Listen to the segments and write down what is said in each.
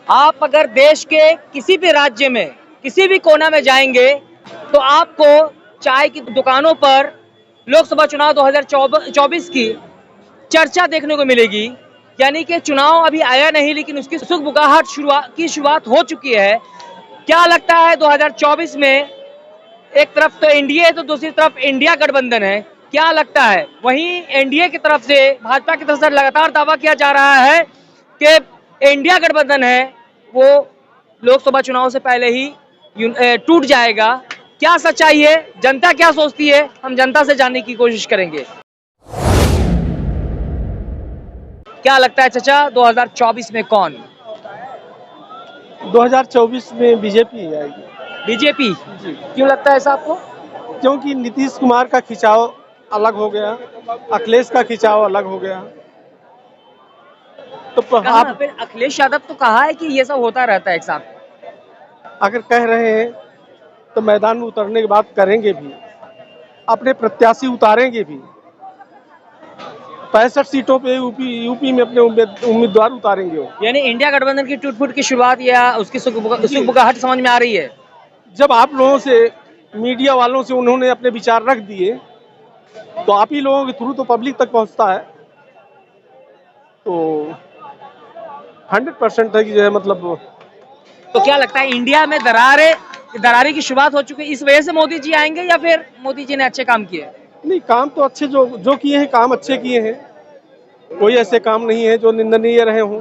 आप अगर देश के किसी भी राज्य में किसी भी कोना में जाएंगे तो आपको चाय की दुकानों पर लोकसभा चुनाव 2024 की चर्चा देखने को मिलेगी। यानी कि चुनाव अभी आया नहीं लेकिन उसकी सुगबुगाहट की शुरुआत हो चुकी है। क्या लगता है 2024 में एक तरफ तो एनडीए है तो दूसरी तरफ इंडिया गठबंधन है, क्या लगता है? वहीं एनडीए की तरफ से भाजपा की तरफ से लगातार दावा किया जा रहा है कि इंडिया गठबंधन है वो लोकसभा चुनाव से पहले ही टूट जाएगा। क्या सच्चाई है, जनता क्या सोचती है, हम जनता से जानने की कोशिश करेंगे। क्या लगता है चाचा 2024 में कौन? 2024 में बीजेपी आएगी। बीजेपी? जी। क्यों लगता है ऐसा आपको? क्योंकि नीतीश कुमार का खिंचाव अलग हो गया, अखिलेश का खिंचाव अलग हो गया। तो आप फिर अखिलेश यादव तो कहा है कि ये सब होता रहता है एक साथ। अगर कह रहे हैं तो मैदान में उतरने के बाद करेंगे भी, अपने प्रत्याशी उतारेंगे भी। 65 सीटों पे यूपी में अपने उम्मीदवार उतारेंगे वो। यानी इंडिया गठबंधन की टूट-फूट की शुरुआत या उसकी सुगबुगाहट समझ में आ रही है? जब आप लोगों से, मीडिया वालों से उन्होंने अपने विचार रख दिए तो आप ही लोगों के थ्रू तो पब्लिक तक पहुंचता है। तो 100% है कि जो है मतलब। तो क्या लगता है इंडिया में दरारे की शुरुआत हो चुकी है, इस वजह से मोदी जी आएंगे या फिर मोदी जी ने अच्छे काम किए? नहीं, काम तो अच्छे जो किए हैं, काम अच्छे किए हैं। कोई ऐसे काम नहीं है जो निंदनीय रहे हों।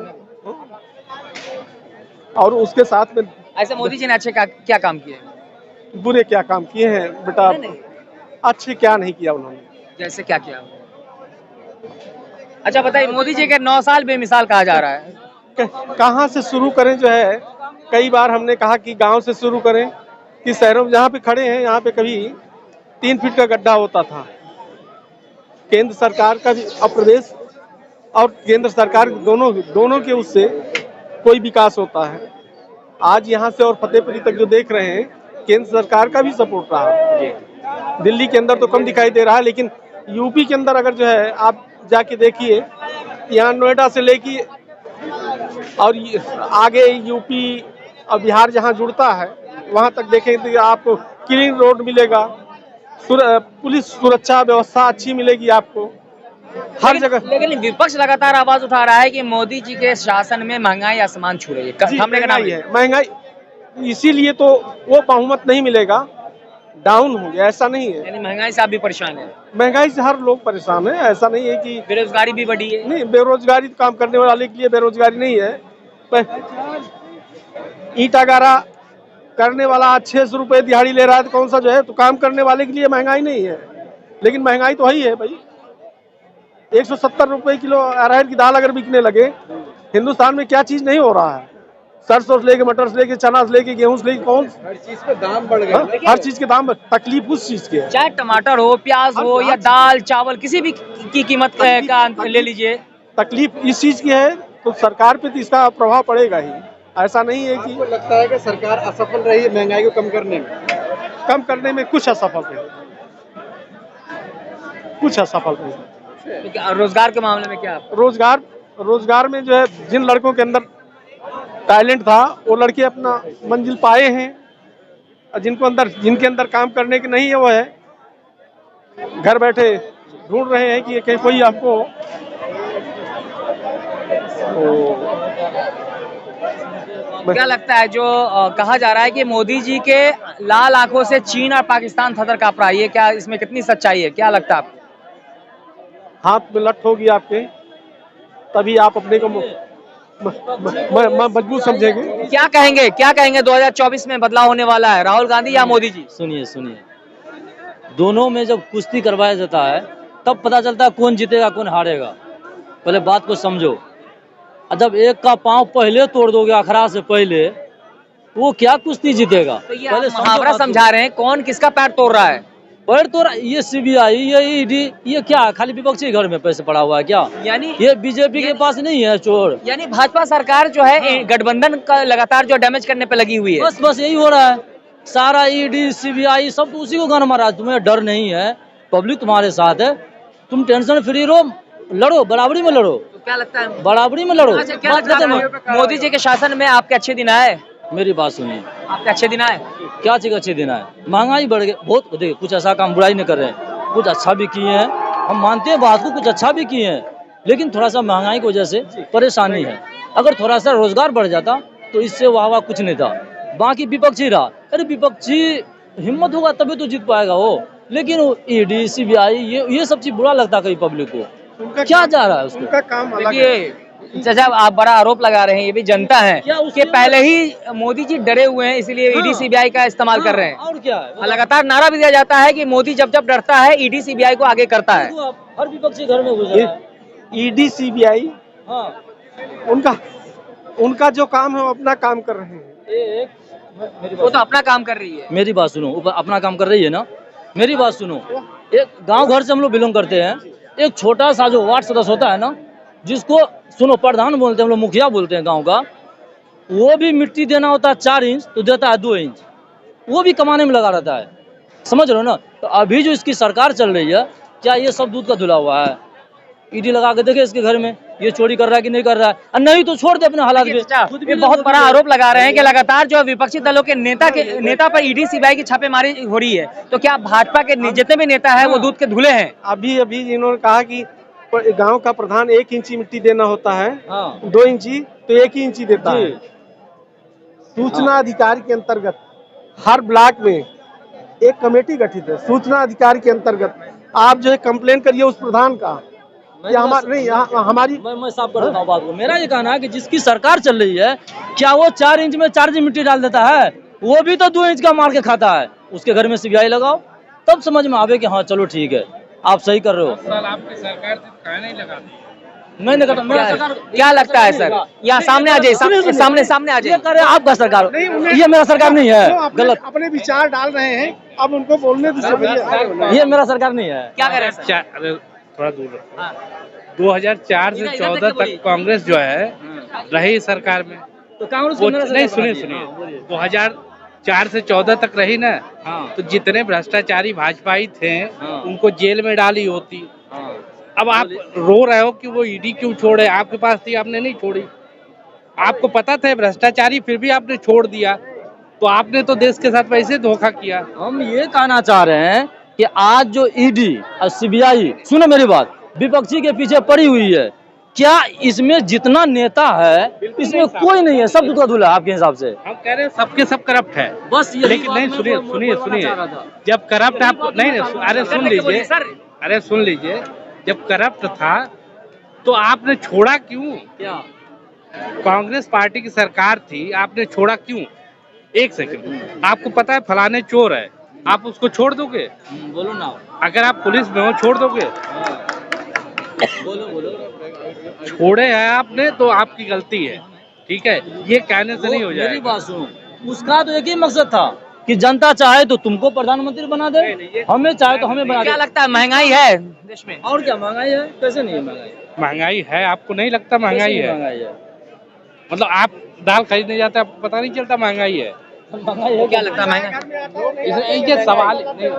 और उसके साथ में ऐसे मोदी जी ने अच्छे क्या काम किए? बुरे क्या काम किए हैं बेटा? नहीं। अच्छे क्या नहीं किया उन्होंने? जैसे क्या किया? अच्छा बताइए, मोदी जी के 9 साल बेमिसाल कहा जा रहा है। कहाँ से शुरू करें जो है? कई बार हमने कहा कि गांव से शुरू करें कि शहरों में जहाँ पे खड़े हैं यहाँ पे कभी 3 फीट का गड्ढा होता था। केंद्र सरकार का भी और प्रदेश और केंद्र सरकार दोनों के उससे कोई विकास होता है। आज यहाँ से और फतेहपुरी तक जो देख रहे हैं, केंद्र सरकार का भी सपोर्ट रहा है। दिल्ली के अंदर तो कम दिखाई दे रहा है, लेकिन यूपी के अंदर अगर जो है आप जाके देखिए, यहाँ नोएडा से लेके और आगे यूपी और बिहार जहाँ जुड़ता है वहाँ तक देखेंगे तो आपको क्लीन रोड मिलेगा, पुलिस सुरक्षा व्यवस्था अच्छी मिलेगी आपको हर जगह। लेकिन विपक्ष लगातार आवाज उठा रहा है कि मोदी जी के शासन में महंगाई आसमान छू रही है। महंगाई है, महंगाई, इसीलिए तो वो बहुमत नहीं मिलेगा, डाउन हो गया। ऐसा नहीं है, यानी महंगाई से आप भी परेशान है? महंगाई से हर लोग परेशान है। ऐसा नहीं है कि बेरोजगारी भी बढ़ी है? नहीं, बेरोजगारी काम करने वाले के लिए बेरोजगारी नहीं है। ईंटा गारा करने वाला 600 रुपए दिहाड़ी ले रहा है तो कौन सा जो है? तो काम करने वाले के लिए महंगाई नहीं है। लेकिन महंगाई तो ही है भाई। 170 रुपए किलो अरहर की दाल अगर बिकने लगे, हिंदुस्तान में क्या चीज नहीं हो रहा है? सरसों से लेके, मटर से लेके, चना से लेके, गेहूं से लेके, कौन हर चीज पे दाम बढ़ गया। हर चीज के दाम। तकलीफ उस चीज की है, चाहे टमाटर हो, प्याज हो या दाल चावल, किसी भी की कीमत का ले लीजिए, तकलीफ इस चीज की है। तो सरकार पे तो इसका प्रभाव पड़ेगा ही। ऐसा नहीं है कि आपको लगता है कि सरकार असफल रही है महंगाई को कम करने में? कम करने में कुछ असफल रही, कुछ असफल रही। तो रोजगार के मामले में क्या? रोजगार में जो है, जिन लड़कों के अंदर टैलेंट था वो लड़के अपना मंजिल पाए हैं, और जिनके अंदर काम करने की नहीं है वो है घर बैठे ढूंढ रहे हैं कि कोई आपको क्या लगता है जो कहा जा रहा है कि मोदी जी के लाल आंखों से चीन और पाकिस्तान थरथर कांप रहा है, ये क्या, इसमें कितनी सच्चाई है? क्या लगता है आपको? हाथ में लठ होगी आपके, तभी आप अपने को मजबूत समझेंगे। क्या कहेंगे 2024 में बदलाव होने वाला है, राहुल गांधी या मोदी जी? सुनिए, दोनों में जब कुश्ती करवाया जाता है तब पता चलता है कौन जीतेगा कौन हारेगा। पहले बात को समझो। जब एक का पांव पहले तोड़ दोगे अखड़ा से पहले, वो क्या कुश्ती जीतेगा? तो ये पहले मुहावरा समझा रहे हैं, कौन किसका पैर तोड़ रहा है? पैर तोड़, ये सीबीआई, ये ईडी, ये क्या खाली विपक्षी घर में पैसे पड़ा हुआ है क्या? यानी ये बीजेपी के पास नहीं है चोर। यानी भाजपा सरकार जो है गठबंधन का लगातार जो डैमेज करने पे लगी हुई है। बस यही हो रहा है। सारा ईडी सीबीआई सब तो उसी को गाना मारा। तुम्हें डर नहीं है, पब्लिक तुम्हारे साथ है, तुम टेंशन फ्री रहो, लड़ो, बराबरी में लड़ो। क्या लगता है? बराबरी में लड़ो। अच्छा, क्या बात लगता खत्म है है। मोदी जी के शासन में आपके अच्छे दिन आए? मेरी बात सुनिए, आपके अच्छे दिन आए? क्या चीज अच्छे दिन आए? महंगाई बढ़ गई बहुत। देखिए कुछ ऐसा काम बुराई नहीं कर रहे हैं, कुछ अच्छा भी किए हैं, हम मानते हैं बात को, कुछ अच्छा भी किए हैं, लेकिन थोड़ा सा महंगाई की वजह से परेशानी है। अगर थोड़ा सा रोजगार बढ़ जाता तो इससे वाह कुछ नहीं था। बाकी विपक्षी रहा, अरे विपक्षी हिम्मत होगा तभी तो जीत पाएगा वो, लेकिन ईडी सीबीआई ये सब चीज बुरा लगता है कई पब्लिक को। क्या जा रहा है उसको? उनका काम अलग है। देखिए चाचा, आप बड़ा आरोप लगा रहे हैं, ये भी जनता है कि पहले ही मोदी जी डरे हुए हैं, इसलिए ईडी सीबीआई का इस्तेमाल कर रहे हैं। और क्या है? लगातार नारा भी दिया जाता है कि मोदी जब जब डरता है ईडी सीबीआई को आगे करता है। देखो आप, हर विपक्षी घर में घुस रहा है। ईडी सीबीआई हाँ, उनका जो काम है वो अपना काम कर रहे हैं। वो तो अपना काम कर रही है। मेरी बात सुनो, अपना काम कर रही है ना, मेरी बात सुनो। एक गांव घर से हम लोग बिलोंग करते हैं, एक छोटा सा जो वार्ड सदस्य होता है ना, जिसको सुनो प्रधान बोलते हैं, हम लोग मुखिया बोलते हैं गांव का, वो भी मिट्टी देना होता है 4 इंच तो देता है 2 इंच, वो भी कमाने में लगा रहता है। समझ रहे हो ना? तो अभी जो इसकी सरकार चल रही है, क्या ये सब दूध का धुला हुआ है? ईडी लगा के देखे इसके घर में ये चोरी कर रहा है कि नहीं कर रहा है, और नहीं तो छोड़ दे अपने हालात पे। ये बहुत बड़ा आरोप लगा रहे हैं कि लगातार जो विपक्षी दलों के नेता पर ईडी सीबीआई की छापेमारी हो रही है, तो क्या भाजपा के जितने भी नेता है वो दूध के धुले हैं? अभी इन्होंने कहा कि गांव का प्रधान 1 इंची मिट्टी देना होता है, हाँ 2 इंची तो 1 ही इंची देता है। सूचना अधिकारी के अंतर्गत हर ब्लॉक में एक कमेटी गठित है, सूचना अधिकारी के अंतर्गत आप जो है कंप्लेन करिए उस प्रधान का। या हमारी मैं साफ कर देता हूँ बात को। मेरा ये कहना है कि जिसकी सरकार चल रही है, क्या वो 4 इंच में 4 इंच मिट्टी डाल देता है? वो भी तो 2 इंच का मार के खाता है। उसके घर में सीबीआई लगाओ, तब समझ में आवे कि हाँ चलो ठीक है, आप सही कर रहे हो। आपकी सरकार से नहीं लगा मैं नहीं करता, मेरा सरकार। क्या लगता है सर? यहाँ सामने आ जाइए, सामने आ ये जाइए। कर रहे हैं आपका सरकार, ये मेरा सरकार नहीं है। गलत, अपने विचार डाल रहे हैं, अब उनको बोलने दीजिए। ये मेरा सरकार नहीं है। क्या कह रहे हैं सर? अरे थोड़ा दूर रखो। हाँ। 2004 से इधर 14 तक तक कांग्रेस जो है रही सरकार में। तो कांग्रेस वो को मेरा नहीं, सरकार सुनिए बना दिया। सुनिए 2004 से 14 तक रही ना, हाँ तो जितने भ्रष्टाचारी भाजपाई थे हाँ। उनको जेल में डाली होती। हाँ। अब आप रो रहे हो कि वो ईडी क्यों छोड़े, आपके पास थी आपने नहीं छोड़ी। आपको पता था भ्रष्टाचारी, फिर भी आपने छोड़ दिया, तो आपने तो देश के साथ वैसे धोखा किया। हम ये कहना चाह रहे हैं कि आज जो ईडी और सीबीआई, सुनो मेरी बात, विपक्षी के पीछे पड़ी हुई है, क्या इसमें जितना नेता है इसमें कोई नहीं है, सब दूध का धुला आपके हिसाब से? हम कह रहे हैं सबके सब करप्ट है, बस यही लेकिन बात नहीं, मैं सुनिए बोलना सुनिए चाह सुनिए, रहा था। जब करप्ट आपको नहीं, अरे सुन लीजिए, अरे सुन लीजिए, जब करप्ट था तो आपने छोड़ा क्यों? क्या कांग्रेस पार्टी की सरकार थी, आपने छोड़ा क्यों? एक सेकंड, आपको पता है फलाने चोर है, आप उसको छोड़ दोगे? बोलो ना, अगर आप पुलिस में हो छोड़ दोगे? बोलो बोलो। छोड़े हैं आपने तो आपकी गलती है, ठीक है, ये कहने से नहीं हो मेरी जाएगा। बात सुनो, उसका तो एक ही मकसद था कि जनता चाहे तो तुमको प्रधानमंत्री बना दे, हमें चाहे तो हमें बना क्या दे। लगता है महंगाई है देश में? और क्या महंगाई है? कैसे नहीं है महंगाई? महंगाई है, आपको नहीं लगता महंगाई कैसे नहीं है? महंगाई है? मतलब आप दाल खरीदने जाते हैं, आपको पता नहीं चलता महंगाई है? महंगाई है क्या लगता है महंगाई? ये सवाल नहीं।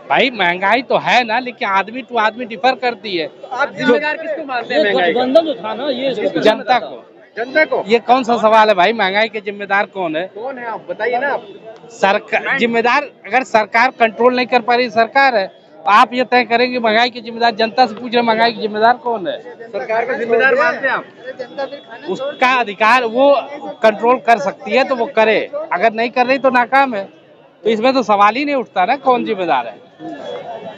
भाई महंगाई तो है ना, लेकिन आदमी टू आदमी डिफर करती है। आप जिम्मेदार किसको मानते हैं ये महंगाई का? गठबंधन जो था ना, ये इसको पीछे जनता लगा था। को। जनता को ये कौन सा सवाल है भाई? महंगाई के जिम्मेदार कौन है? कौन है आप बताइए ना। आप सरकार जिम्मेदार, अगर सरकार कंट्रोल नहीं कर पा रही, सरकार है, आप ये तय करेंगे महंगाई की जिम्मेदार। जनता से पूछ रहे महंगाई की जिम्मेदार कौन है? सरकार को जिम्मेदार मानते हैं आप? उसका अधिकार, वो कंट्रोल कर सकती है तो वो करे, अगर नहीं कर रही तो नाकाम है। तो इसमें तो सवाल ही नहीं उठता ना कौन जिम्मेदार है।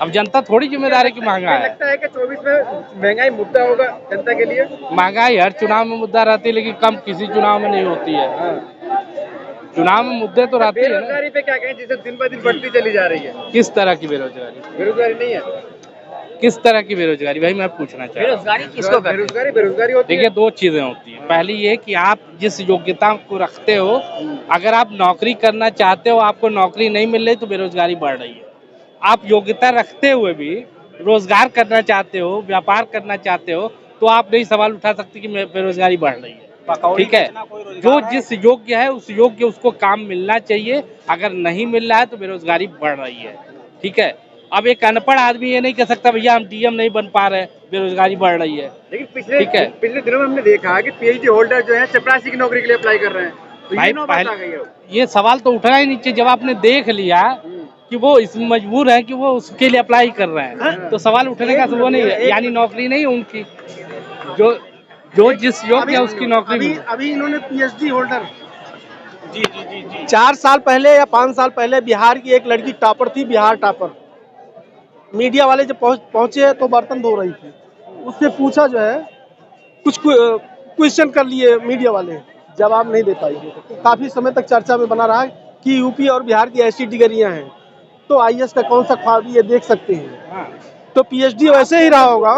अब जनता थोड़ी जिम्मेदार है कि महंगा है। लगता है कि 24 में महंगाई मुद्दा होगा जनता के लिए। महंगाई हर चुनाव में मुद्दा रहती है, लेकिन कम किसी चुनाव में नहीं होती है। चुनाव में मुद्दे तो रहते हैं ना। बेरोजगारी पे क्या कहें, जिसे दिन ब दिन बढ़ती चली जा रही है? किस तरह की बेरोजगारी? बेरोजगारी नहीं है। किस तरह की बेरोजगारी भाई, मैं पूछना चाह रहा हूँ। बेरोजगारी किसको कहते हैं? बेरोजगारी बेरोजगारी होती है। देखिए, दो चीजें होती हैं। पहली ये कि आप जिस योग्यता को रखते हो, अगर आप नौकरी करना चाहते हो, आपको नौकरी नहीं मिल रही तो बेरोजगारी बढ़ रही है। आप योग्यता रखते हुए भी रोजगार करना चाहते हो, व्यापार करना चाहते हो, तो आप नहीं सवाल उठा सकते कि बेरोजगारी बढ़ रही है। ठीक है, जो जिस योग्य है उस योग्य उसको काम मिलना चाहिए, अगर नहीं मिल रहा है तो बेरोजगारी बढ़ रही है। ठीक है, अब एक अनपढ़ आदमी ये नहीं कह सकता भैया हम डीएम नहीं बन पा रहे, बेरोजगारी बढ़ रही है। लेकिन पिछले ठीक है। पिछले दिनों में हमने देखा कि पीएचडी होल्डर जो है चपरासी की नौकरी के लिए अप्लाई कर रहे हैं, तो ये भाई नौबत आ गई है। ये सवाल तो उठना ही नीचे, जब आपने देख लिया कि वो इसमें मजबूर है कि वो उसके लिए अप्लाई कर रहे हैं, तो सवाल उठने का तो वो नहीं है, यानी नौकरी नहीं उनकी, जो जिस योग्य है उसकी नौकरी अभी मिले। अभी इन्होंने पीएचडी होल्डर 4 साल पहले या 5 साल पहले बिहार की एक लड़की टॉपर थी, बिहार टॉपर। मीडिया वाले जब पहुंचे तो बर्तन धो रही थी, उससे पूछा जो है, कुछ क्वेश्चन कर लिए मीडिया वाले, जवाब नहीं दे पाई। तो काफी समय तक चर्चा में बना रहा कि यूपी और बिहार की ऐसी डिग्रियां हैं, तो आईएएस का कौन सा ख्वाब, ये देख सकते हैं। तो पीएचडी वैसे ही रहा होगा